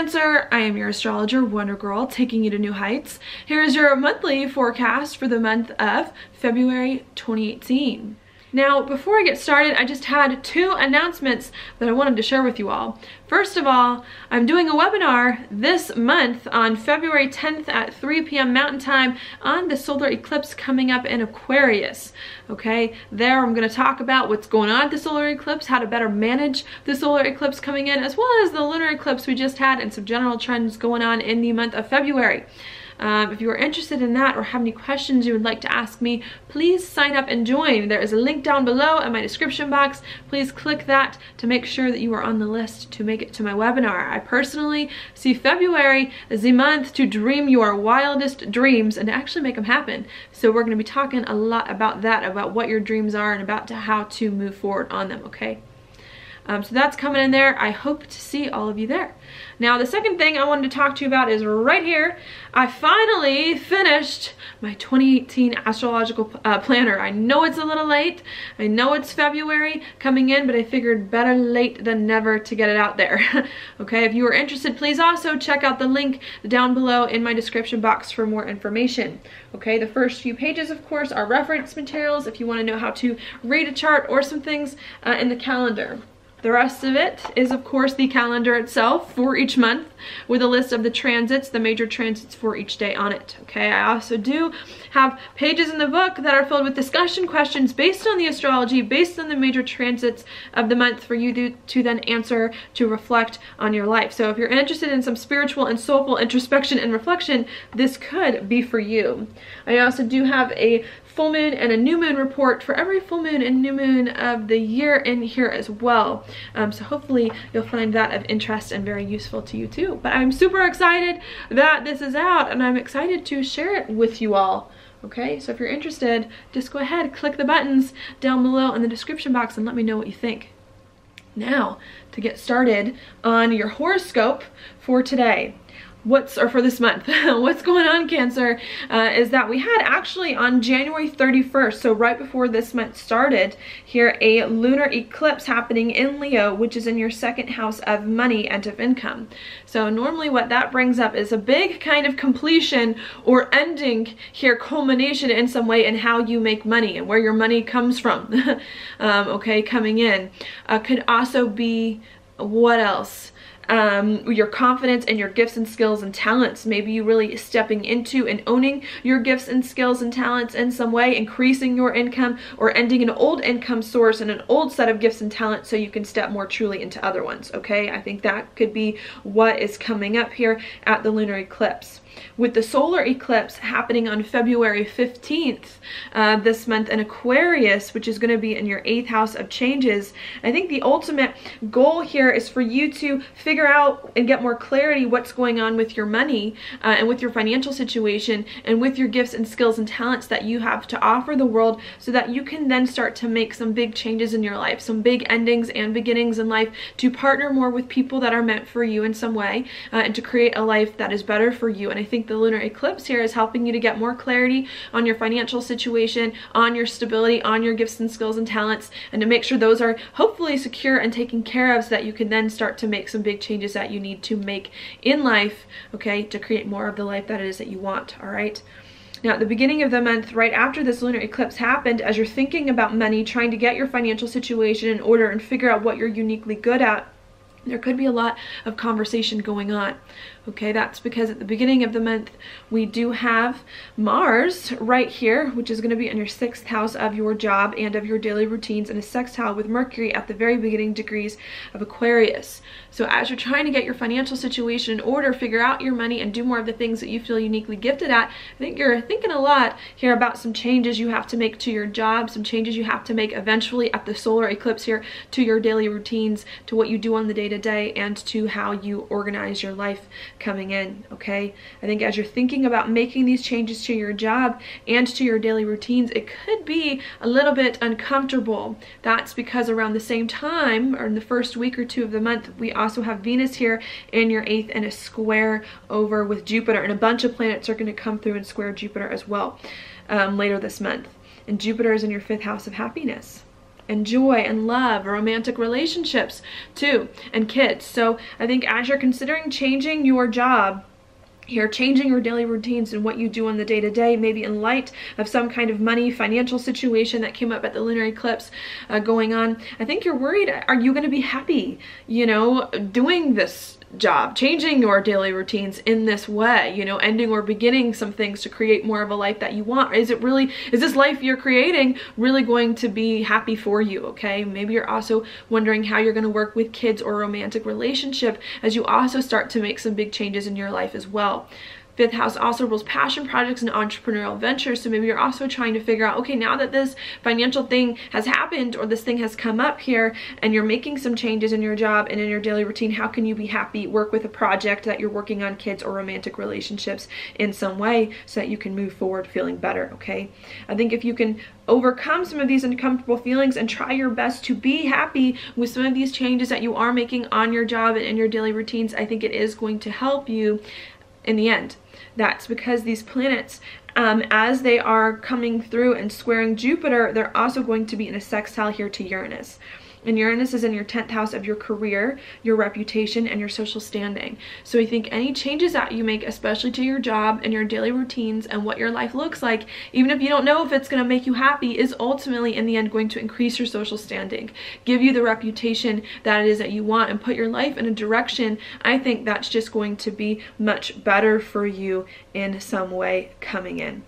Cancer, I am your astrologer, Wonder Girl, taking you to new heights. Here is your monthly forecast for the month of February 2018. Now, before I get started, I just had two announcements that I wanted to share with you all. First of all, I'm doing a webinar this month on February 10th at 3 p.m. Mountain Time on the solar eclipse coming up in Aquarius. Okay, there I'm going to talk about what's going on at the solar eclipse, how to better manage the solar eclipse coming in, as well as the lunar eclipse we just had and some general trends going on in the month of February. If you are interested in that or have any questions you would like to ask me, please sign up and join. There is a link down below in my description box. Please click that to make sure that you are on the list to make it to my webinar. I personally see February as the month to dream your wildest dreams and to actually make them happen. So we're going to be talking a lot about that, about what your dreams are and about how to move forward on them, okay? So that's coming in there. I hope to see all of you there. Now, the second thing I wanted to talk to you about is right here. I finally finished my 2018 astrological planner. I know it's a little late. I know it's February coming in, but I figured better late than never to get it out there. Okay, if you are interested, please also check out the link down below in my description box for more information. Okay, the first few pages, of course, are reference materials if you want to know how to read a chart or some things in the calendar. The rest of it is, of course, the calendar itself for each month with a list of the transits, the major transits for each day on it. Okay, I also do have pages in the book that are filled with discussion questions based on the astrology, based on the major transits of the month for you to then answer, to reflect on your life. So if you're interested in some spiritual and soulful introspection and reflection, this could be for you. I also do have a full moon and a new moon report for every full moon and new moon of the year in here as well. So hopefully you'll find that of interest and very useful to you too. But I'm super excited that this is out and I'm excited to share it with you all. Okay, so if you're interested, just go ahead, click the buttons down below in the description box and let me know what you think. Now, to get started on your horoscope for today. For this month, what's going on, Cancer, is that we had actually on January 31st, so right before this month started here, a lunar eclipse happening in Leo, which is in your second house of money and of income. So normally what that brings up is a big kind of completion or ending here, culmination in some way in how you make money and where your money comes from. Okay, coming in. Could also be, what else? Your confidence and your gifts and skills and talents. Maybe you really stepping into and owning your gifts and skills and talents in some way, increasing your income or ending an old income source and an old set of gifts and talents so you can step more truly into other ones. Okay, I think that could be what is coming up here at the lunar eclipse. With the solar eclipse happening on February 15th this month in Aquarius, which is going to be in your 8th house of changes, I think the ultimate goal here is for you to figure out and get more clarity what's going on with your money and with your financial situation and with your gifts and skills and talents that you have to offer the world, so that you can then start to make some big changes in your life, some big endings and beginnings in life, to partner more with people that are meant for you in some way and to create a life that is better for you. And I think the lunar eclipse here is helping you to get more clarity on your financial situation, on your stability, on your gifts and skills and talents, and to make sure those are hopefully secure and taken care of so that you can then start to make some big changes that you need to make in life, okay, to create more of the life that it is that you want, all right? Now, at the beginning of the month, right after this lunar eclipse happened, as you're thinking about money, trying to get your financial situation in order and figure out what you're uniquely good at, there could be a lot of conversation going on. Okay, that's because at the beginning of the month, we do have Mars right here, which is going to be in your 6th house of your job and of your daily routines, and a sextile with Mercury at the very beginning degrees of Aquarius. So as you're trying to get your financial situation in order, figure out your money, and do more of the things that you feel uniquely gifted at, I think you're thinking a lot here about some changes you have to make to your job, some changes you have to make eventually at the solar eclipse here to your daily routines, to what you do on the day-to-day, and to how you organize your life coming in. Okay, I think as you're thinking about making these changes to your job and to your daily routines, it could be a little bit uncomfortable. That's because around the same time, or in the first week or two of the month, we also have Venus here in your 8th and a square over with Jupiter, and a bunch of planets are going to come through and square Jupiter as well later this month. And Jupiter is in your 5th house of happiness. and joy and love, romantic relationships too, and kids. So I think as you're considering changing your job, you're changing your daily routines and what you do on the day-to-day, maybe in light of some kind of money, financial situation that came up at the lunar eclipse going on. I think you're worried, are you going to be happy, you know, doing this job, changing your daily routines in this way, you know, ending or beginning some things to create more of a life that you want? Is this life you're creating really going to be happy for you? Okay, maybe you're also wondering how you're going to work with kids or romantic relationship as you also start to make some big changes in your life as well. Fifth house also rules passion projects and entrepreneurial ventures. So maybe you're also trying to figure out, okay, now that this financial thing has happened or this thing has come up here and you're making some changes in your job and in your daily routine, how can you be happy, work with a project that you're working on, kids or romantic relationships in some way, so that you can move forward feeling better, okay? I think if you can overcome some of these uncomfortable feelings and try your best to be happy with some of these changes that you are making on your job and in your daily routines, I think it is going to help you in the end. That's because these planets, as they are coming through and squaring Jupiter, they're also going to be in a sextile here to Uranus. And Uranus is in your 10th house of your career, your reputation, and your social standing. So I think any changes that you make, especially to your job and your daily routines and what your life looks like, even if you don't know if it's going to make you happy, is ultimately in the end going to increase your social standing, give you the reputation that it is that you want, and put your life in a direction. I think that's just going to be much better for you in some way coming in.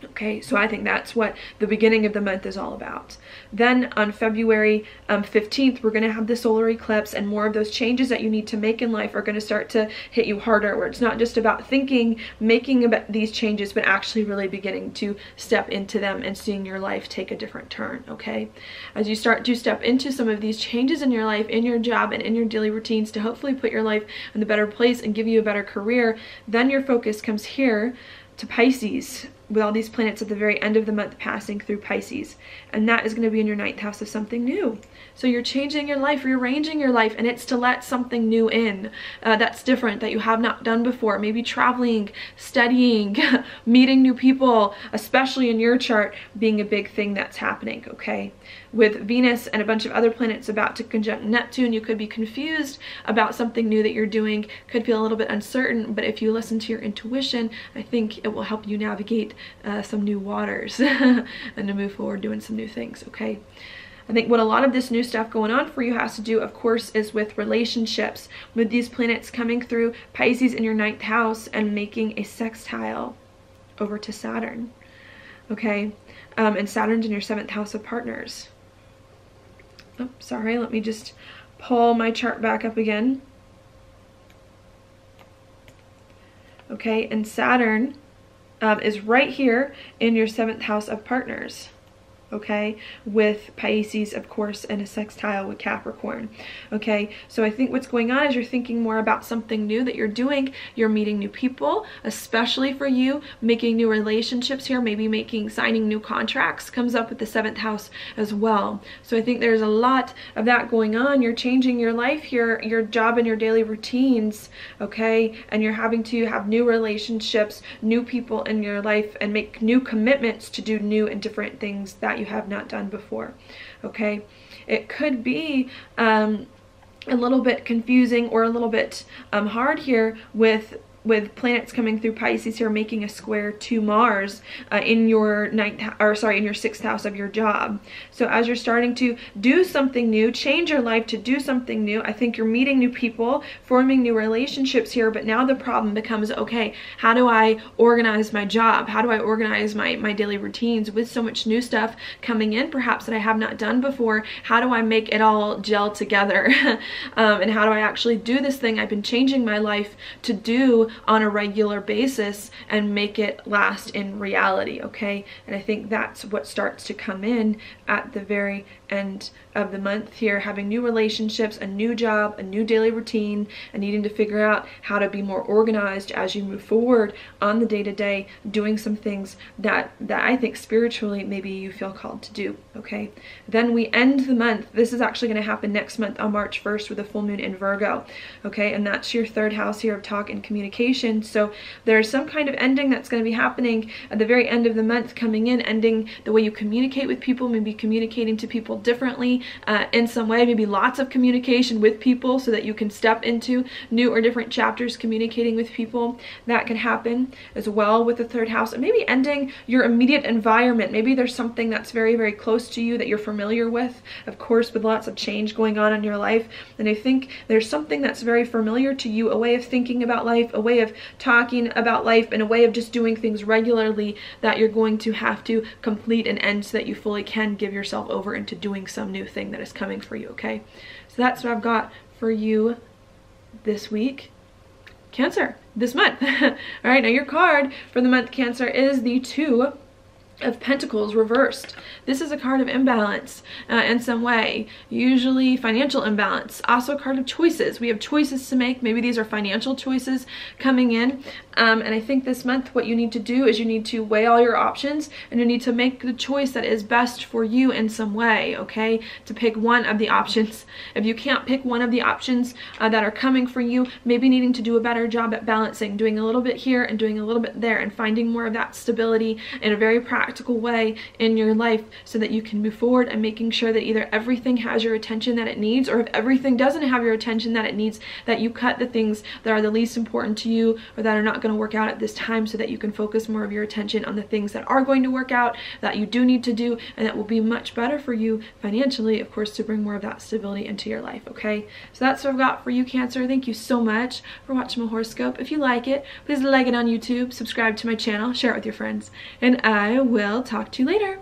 Okay, so I think that's what the beginning of the month is all about. Then on February 15th, we're going to have the solar eclipse, and more of those changes that you need to make in life are going to start to hit you harder, where it's not just about thinking, making about these changes, but actually really beginning to step into them and seeing your life take a different turn, okay? As you start to step into some of these changes in your life, in your job, and in your daily routines to hopefully put your life in a better place and give you a better career, then your focus comes here to Pisces, with all these planets at the very end of the month passing through Pisces. And that is going to be in your 9th house of something new. So you're changing your life, rearranging your life, and it's to let something new in that's different, that you have not done before. Maybe traveling, studying, meeting new people, especially in your chart, being a big thing that's happening, okay? With Venus and a bunch of other planets about to conjunct Neptune, you could be confused about something new that you're doing, could feel a little bit uncertain, but if you listen to your intuition, I think it will help you navigate some new waters and to move forward doing some new things, okay? I think what a lot of this new stuff going on for you has to do, of course, is with relationships, with these planets coming through Pisces in your 9th house and making a sextile over to Saturn, okay? And Saturn's in your 7th house of partners. Oh, sorry, let me just pull my chart back up again. Okay, and Saturn is right here in your 7th house of partners, okay, with Pisces, of course, and a sextile with Capricorn, okay? So I think what's going on is you're thinking more about something new that you're doing. You're meeting new people, especially for you, making new relationships here, maybe signing new contracts comes up with the 7th house as well. So I think there's a lot of that going on. You're changing your life here, your job and your daily routines, okay? And you're having to have new relationships, new people in your life, and make new commitments to do new and different things that you have not done before, okay? It could be a little bit confusing or a little bit hard here with planets coming through Pisces here, making a square to Mars in your 6th house of your job. So as you're starting to do something new, change your life to do something new, I think you're meeting new people, forming new relationships here, but now the problem becomes, okay, how do I organize my job? How do I organize my daily routines with so much new stuff coming in, perhaps that I have not done before? How do I make it all gel together? And how do I actually do this thing I've been changing my life to do on a regular basis and make it last in reality, okay? And I think that's what starts to come in at the very end of the month here, having new relationships, a new job, a new daily routine, and needing to figure out how to be more organized as you move forward on the day-to-day, doing some things that I think spiritually maybe you feel called to do, okay? Then we end the month. This is actually going to happen next month on March 1st with a full moon in Virgo, okay? And that's your 3rd house here of talk and communication communication. So there's some kind of ending that's going to be happening at the very end of the month coming in, ending the way you communicate with people, maybe communicating to people differently in some way, maybe lots of communication with people so that you can step into new or different chapters communicating with people. That can happen as well with the third house. And maybe ending your immediate environment. Maybe there's something that's very, very close to you that you're familiar with, of course, with lots of change going on in your life. And I think there's something that's very familiar to you, a way of thinking about life, a way of talking about life, and a way of just doing things regularly that you're going to have to complete and end so that you fully can give yourself over into doing some new thing that is coming for you, okay? So that's what I've got for you this week. Cancer, this month. All right, now your card for the month Cancer is the Two of Pentacles reversed. This is a card of imbalance in some way, usually financial imbalance. Also a card of choices. We have choices to make. Maybe these are financial choices coming in. And I think this month what you need to do is you need to weigh all your options, and you need to make the choice that is best for you in some way, okay? To pick one of the options. If you can't pick one of the options that are coming for you, maybe needing to do a better job at balancing, doing a little bit here and doing a little bit there, and finding more of that stability in a very practical way in your life so that you can move forward, and making sure that either everything has your attention that it needs, or if everything doesn't have your attention that it needs, that you cut the things that are the least important to you or that are not going to work out at this time, so that you can focus more of your attention on the things that are going to work out, that you do need to do, and that will be much better for you financially, of course, to bring more of that stability into your life, okay? So that's what I've got for you, Cancer. Thank you so much for watching my horoscope. If you like it, please like it on YouTube, subscribe to my channel, share it with your friends, and I will talk to you later.